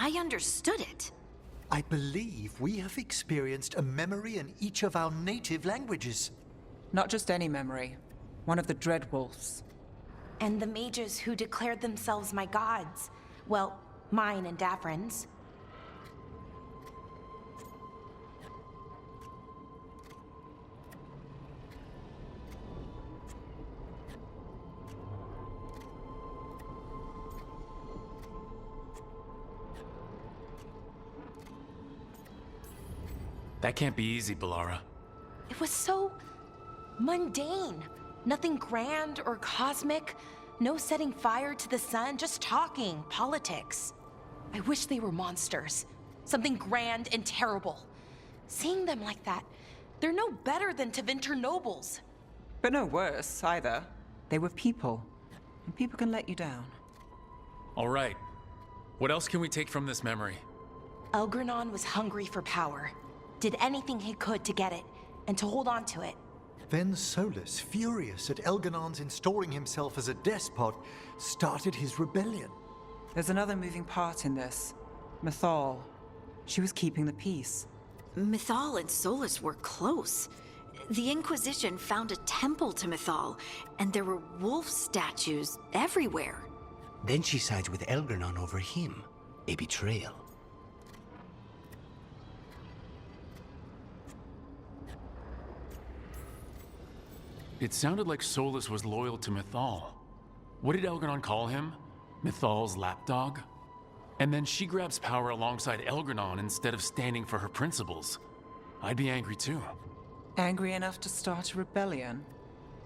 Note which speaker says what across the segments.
Speaker 1: I understood it.
Speaker 2: I believe we have experienced a memory in each of our native languages.
Speaker 3: Not just any memory. One of the Dreadwolves.
Speaker 4: And the mages who declared themselves my gods. Well, mine and Davrin's.
Speaker 5: That can't be easy, Balara.
Speaker 4: It was so mundane. Nothing grand or cosmic. No setting fire to the sun, just talking, politics. I wish they were monsters. Something grand and terrible. Seeing them like that, they're no better than Tevinter nobles.
Speaker 3: But no worse, either. They were people. And people can let you down.
Speaker 5: All right. What else can we take from this memory?
Speaker 4: Elgranon was hungry for power. Did anything he could to get it, and to hold on to it.
Speaker 2: Then Solus, furious at Elganon's installing himself as a despot, started his rebellion.
Speaker 3: There's another moving part in this. Mythal. She was keeping the peace.
Speaker 1: Mythal and Solus were close. The Inquisition found a temple to Mythal, and there were wolf statues everywhere.
Speaker 6: Then she sides with Elgranon over him. A betrayal.
Speaker 5: It sounded like Solus was loyal to Mythal. What did Elgranon call him? Mythal's lapdog? And then she grabs power alongside Elgranon instead of standing for her principles. I'd be angry too.
Speaker 3: Angry enough to start a rebellion?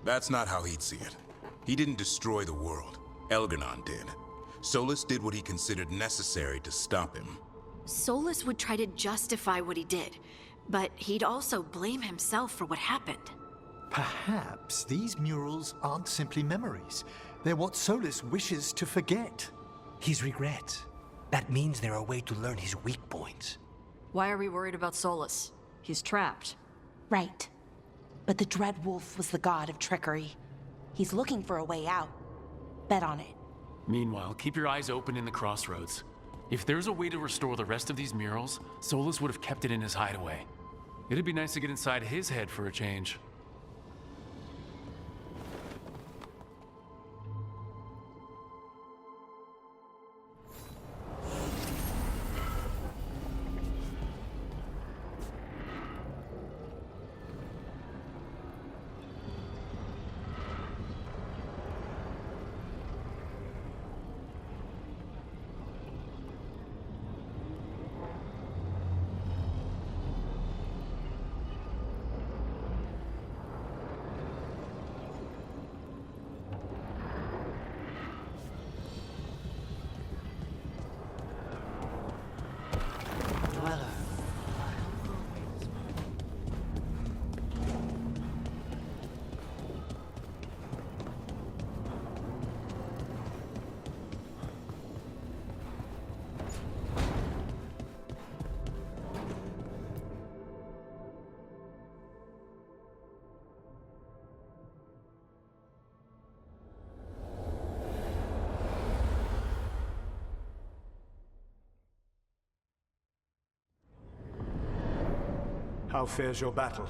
Speaker 7: That's not how he'd see it. He didn't destroy the world. Elgranon did. Solus did what he considered necessary to stop him.
Speaker 1: Solus would try to justify what he did, but he'd also blame himself for what happened.
Speaker 2: Perhaps these murals aren't simply memories. They're what Solus wishes to forget.
Speaker 6: His regrets. That means they're a way to learn his weak points.
Speaker 8: Why are we worried about Solus? He's trapped.
Speaker 4: Right. But the Dreadwolf was the god of trickery. He's looking for a way out. Bet on it.
Speaker 5: Meanwhile, keep your eyes open in the crossroads. If there's a way to restore the rest of these murals, Solus would have kept it in his hideaway. It'd be nice to get inside his head for a change.
Speaker 9: How fares your battle?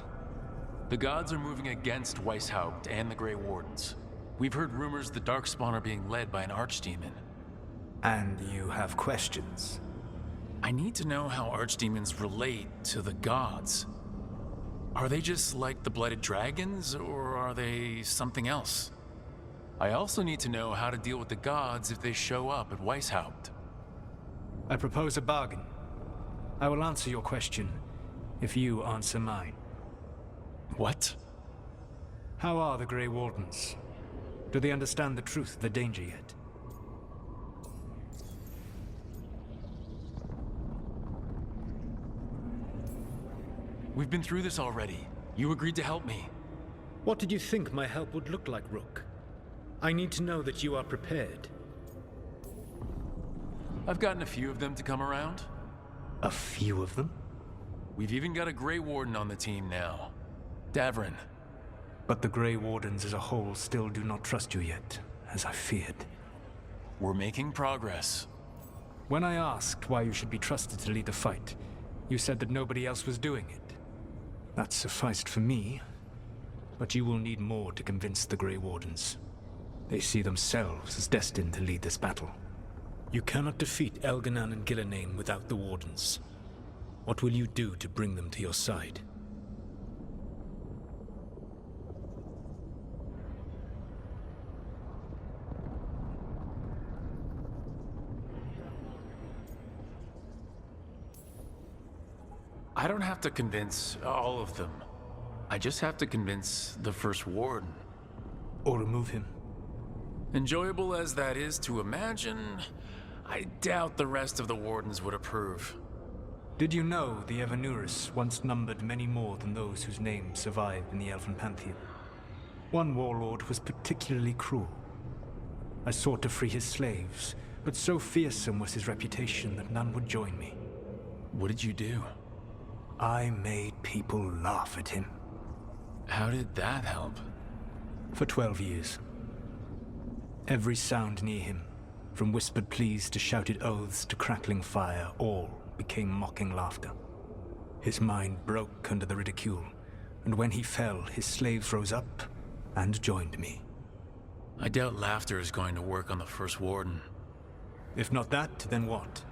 Speaker 5: The gods are moving against Weishaupt and the Grey Wardens. We've heard rumors the Darkspawn are being led by an archdemon.
Speaker 9: And you have questions?
Speaker 5: I need to know how archdemons relate to the gods. Are they just like the Blooded Dragons, or are they something else? I also need to know how to deal with the gods if they show up at Weishaupt.
Speaker 9: I propose a bargain. I will answer your question if you answer mine.
Speaker 5: What?
Speaker 9: How are the Grey Wardens? Do they understand the truth of the danger yet?
Speaker 5: We've been through this already. You agreed to help me.
Speaker 9: What did you think my help would look like, Rook? I need to know that you are prepared.
Speaker 5: I've gotten a few of them to come around.
Speaker 6: A few of them?
Speaker 5: We've even got a Grey Warden on the team now. Davrin.
Speaker 9: But the Grey Wardens as a whole still do not trust you yet, as I feared.
Speaker 5: We're making progress.
Speaker 9: When I asked why you should be trusted to lead the fight, you said that nobody else was doing it. That sufficed for me, but you will need more to convince the Grey Wardens. They see themselves as destined to lead this battle. You cannot defeat Elganan and Gillenane without the Wardens. What will you do to bring them to your side?
Speaker 5: I don't have to convince all of them. I just have to convince the First Warden.
Speaker 9: Or remove him.
Speaker 5: Enjoyable as that is to imagine, I doubt the rest of the Wardens would approve.
Speaker 9: Did you know the Evanuris once numbered many more than those whose names survive in the Elven Pantheon? One warlord was particularly cruel. I sought to free his slaves, but so fearsome was his reputation that none would join me.
Speaker 5: What did you do?
Speaker 9: I made people laugh at him.
Speaker 5: How did that help?
Speaker 9: For 12 years. Every sound near him, from whispered pleas to shouted oaths to crackling fire, all became mocking laughter. His mind broke under the ridicule, and when he fell, his slaves rose up and joined me.
Speaker 5: I doubt laughter is going to work on the First Warden.
Speaker 9: If not that, then what?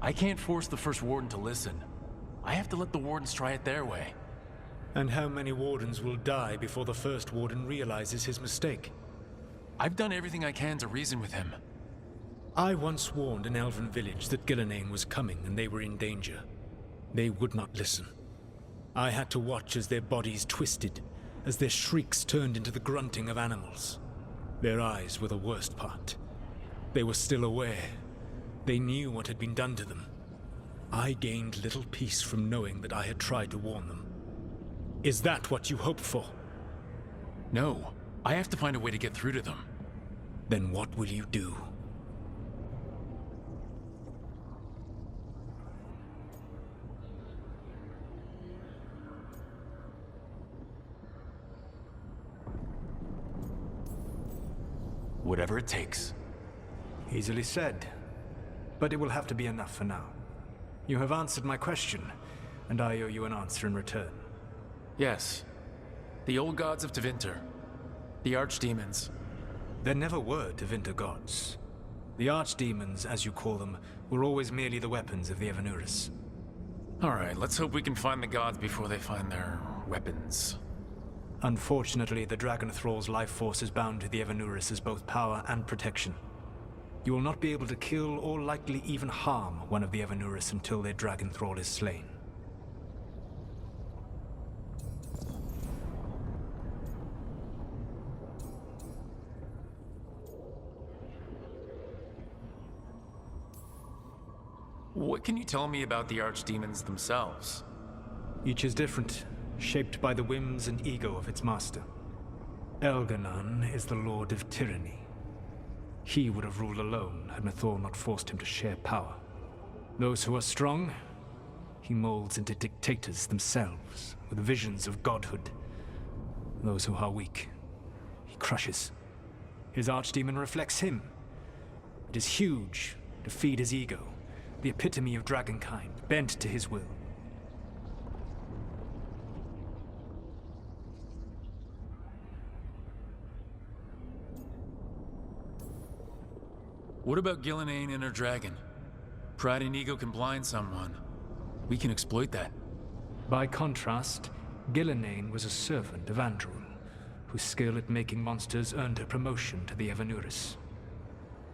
Speaker 5: I can't force the First Warden to listen. I have to let the Wardens try it their way.
Speaker 9: And how many Wardens will die before the First Warden realizes his mistake?
Speaker 5: I've done everything I can to reason with him.
Speaker 9: I once warned an elven village that Gillenane was coming and they were in danger. They would not listen. I had to watch as their bodies twisted, as their shrieks turned into the grunting of animals. Their eyes were the worst part. They were still aware. They knew what had been done to them. I gained little peace from knowing that I had tried to warn them. Is that what you hoped for?
Speaker 5: No, I have to find a way to get through to them.
Speaker 9: Then what will you do?
Speaker 5: Whatever it takes.
Speaker 9: Easily said. But it will have to be enough for now. You have answered my question, and I owe you an answer in return.
Speaker 5: Yes. The old gods of Tevinter. The archdemons.
Speaker 9: There never were Tevinter gods. The archdemons, as you call them, were always merely the weapons of the Evanuris.
Speaker 5: Alright, let's hope we can find the gods before they find their weapons.
Speaker 9: Unfortunately, the Dragon Thrall's life force is bound to the Evanuris as both power and protection. You will not be able to kill or likely even harm one of the Evanuris until their Dragon Thrall is slain.
Speaker 5: What can you tell me about the archdemons themselves?
Speaker 9: Each is different, shaped by the whims and ego of its master. Elganan is the Lord of Tyranny. He would have ruled alone had Mythal not forced him to share power. Those who are strong, he molds into dictators themselves, with visions of godhood. Those who are weak, he crushes. His archdemon reflects him. It is huge, to feed his ego, the epitome of dragonkind, bent to his will.
Speaker 5: What about Gillenane and her dragon? Pride and ego can blind someone. We can exploit that.
Speaker 9: By contrast, Gillenane was a servant of Andrul, whose skill at making monsters earned her promotion to the Evanuris.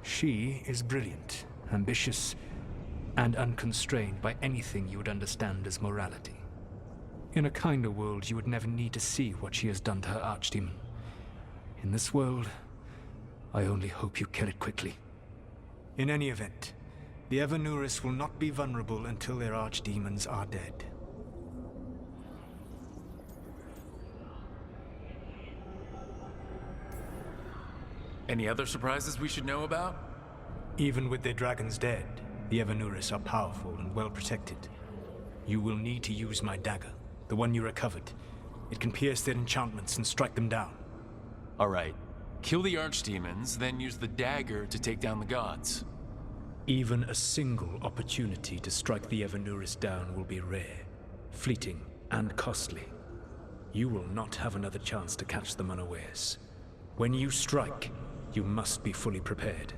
Speaker 9: She is brilliant, ambitious, and unconstrained by anything you would understand as morality. In a kinder world, you would never need to see what she has done to her archdemon. In this world, I only hope you kill it quickly. In any event, the Evanuris will not be vulnerable until their archdemons are dead.
Speaker 5: Any other surprises we should know about?
Speaker 9: Even with their dragons dead, the Evanuris are powerful and well protected. You will need to use my dagger, the one you recovered. It can pierce their enchantments and strike them down.
Speaker 5: Alright, kill the archdemons, then use the dagger to take down the gods.
Speaker 9: Even a single opportunity to strike the Evanuris down will be rare, fleeting, and costly. You will not have another chance to catch them unawares. When you strike, you must be fully prepared.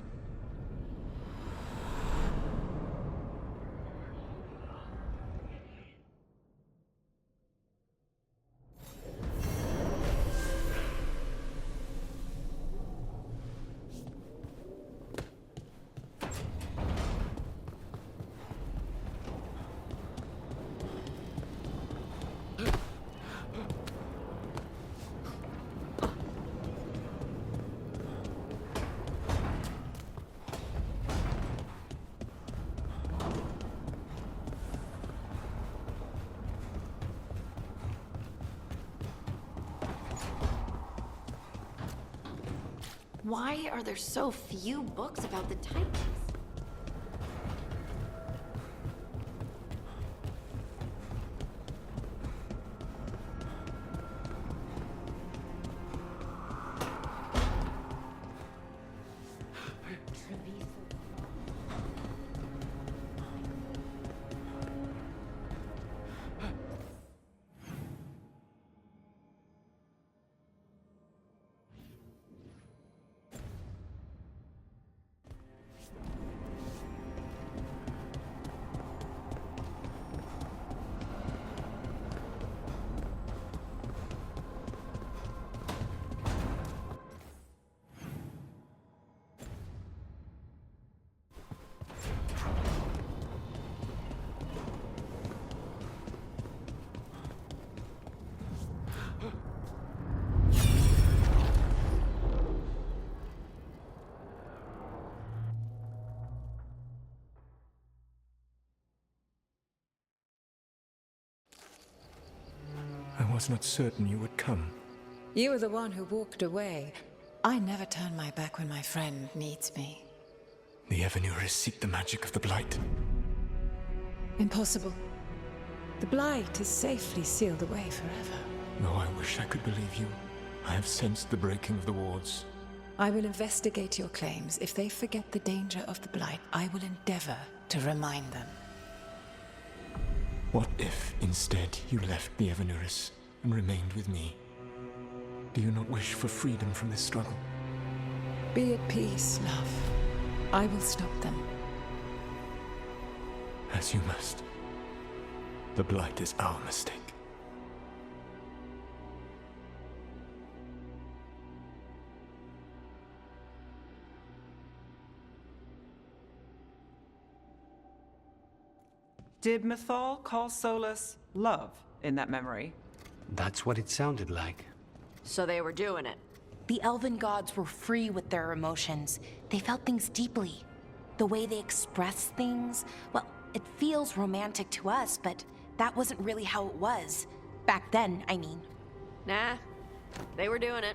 Speaker 1: Why are there so few books about the Titans?
Speaker 9: I was not certain you would come.
Speaker 10: You were the one who walked away. I never turn my back when my friend needs me.
Speaker 9: The Evanuris seek the magic of the Blight.
Speaker 10: Impossible. The Blight is safely sealed away forever.
Speaker 9: Oh, I wish I could believe you. I have sensed the breaking of the wards.
Speaker 10: I will investigate your claims. If they forget the danger of the Blight, I will endeavor to remind them.
Speaker 9: What if, instead, you left the Evanuris and remained with me? Do you not wish for freedom from this struggle?
Speaker 10: Be at peace, love. I will stop them.
Speaker 9: As you must. The Blight is our mistake.
Speaker 3: Did Mythal call Solus love in that memory?
Speaker 6: That's what it sounded like.
Speaker 8: So they were doing it.
Speaker 4: The elven gods were free with their emotions. They felt things deeply. The way they expressed things, well, it feels romantic to us, but that wasn't really how it was. Back then, I mean.
Speaker 8: Nah, they were doing it.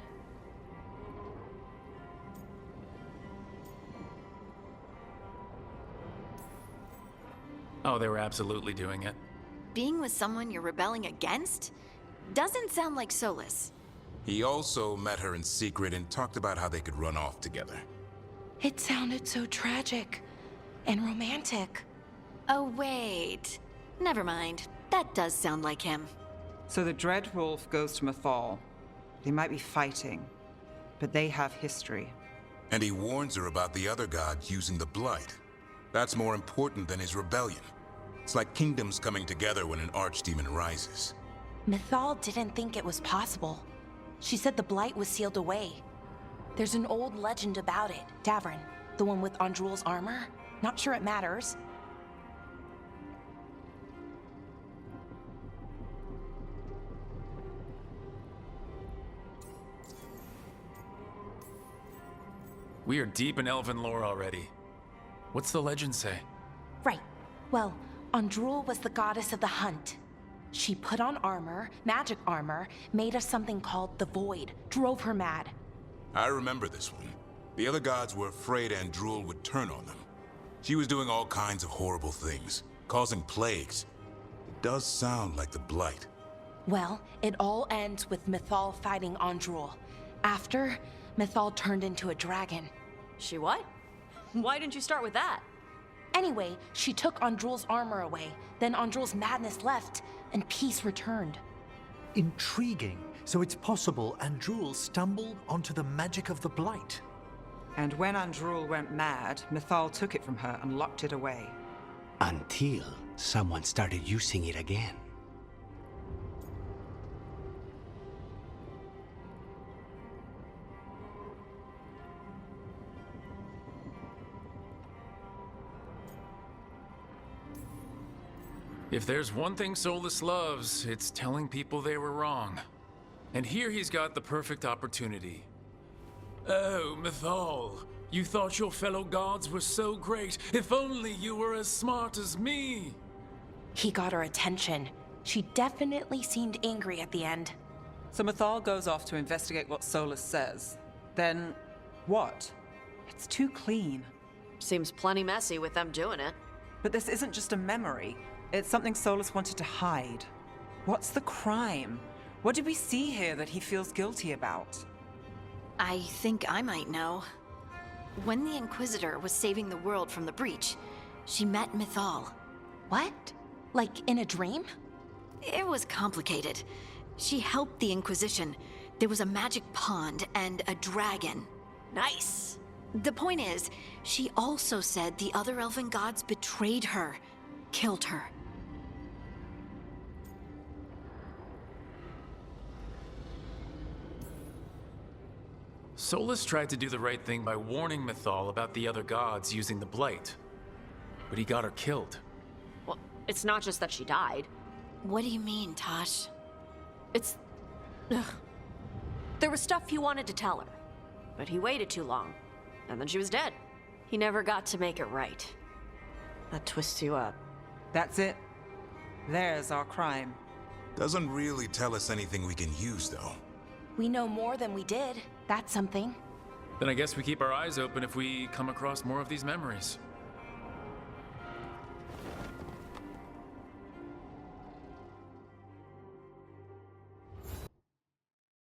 Speaker 5: Oh, they were absolutely doing it.
Speaker 1: Being with someone you're rebelling against? Doesn't sound like Solus.
Speaker 7: He also met her in secret and talked about how they could run off together.
Speaker 4: It sounded so tragic and romantic.
Speaker 1: Oh, wait. Never mind. That does sound like him.
Speaker 3: So the Dread Wolf goes to Mythal. They might be fighting, but they have history.
Speaker 7: And he warns her about the other gods using the Blight. That's more important than his rebellion. It's like kingdoms coming together when an archdemon rises.
Speaker 4: Mythal didn't think it was possible. She said the Blight was sealed away. There's an old legend about it. Davrin, the one with Andrul's armor? Not sure it matters.
Speaker 5: We are deep in elven lore already. What's the legend say?
Speaker 4: Right. Well, Andrul was the goddess of the hunt. She put on armor, magic armor, made of something called the Void, drove her mad.
Speaker 7: I remember this one. The other gods were afraid Andrul would turn on them. She was doing all kinds of horrible things, causing plagues. It does sound like the Blight.
Speaker 4: Well, it all ends with Mythal fighting Andrul. After, Mythal turned into a dragon.
Speaker 8: She what? Why didn't you start with that?
Speaker 4: Anyway, she took Andrul's armor away. Then Andrul's madness left, and peace returned.
Speaker 2: Intriguing. So it's possible Andrul stumbled onto the magic of the Blight.
Speaker 3: And when Andrul went mad, Mythal took it from her and locked it away.
Speaker 6: Until someone started using it again.
Speaker 5: If there's one thing Solus loves, it's telling people they were wrong. And here he's got the perfect opportunity. Oh, Mythal, you thought your fellow gods were so great. If only you were as smart as me.
Speaker 4: He got her attention. She definitely seemed angry at the end.
Speaker 3: So Mythal goes off to investigate what Solus says. Then, what? It's too clean.
Speaker 8: Seems plenty messy with them doing it.
Speaker 3: But this isn't just a memory. It's something Solus wanted to hide. What's the crime? What did we see here that he feels guilty about?
Speaker 1: I think I might know. When the Inquisitor was saving the world from the breach, she met Mythal.
Speaker 4: What? Like in a dream?
Speaker 1: It was complicated. She helped the Inquisition. There was a magic pond and a dragon.
Speaker 8: Nice!
Speaker 1: The point is, she also said the other elven gods betrayed her, killed her.
Speaker 5: Solus tried to do the right thing by warning Mythal about the other gods using the Blight. But he got her killed.
Speaker 8: Well, it's not just that she died.
Speaker 1: What do you mean, Tosh?
Speaker 8: It's... Ugh. There was stuff he wanted to tell her, but he waited too long, and then she was dead. He never got to make it right. That twists you up.
Speaker 3: That's it. There's our crime.
Speaker 7: Doesn't really tell us anything we can use, though.
Speaker 4: We know more than we did. That's something.
Speaker 5: Then I guess we keep our eyes open if we come across more of these memories.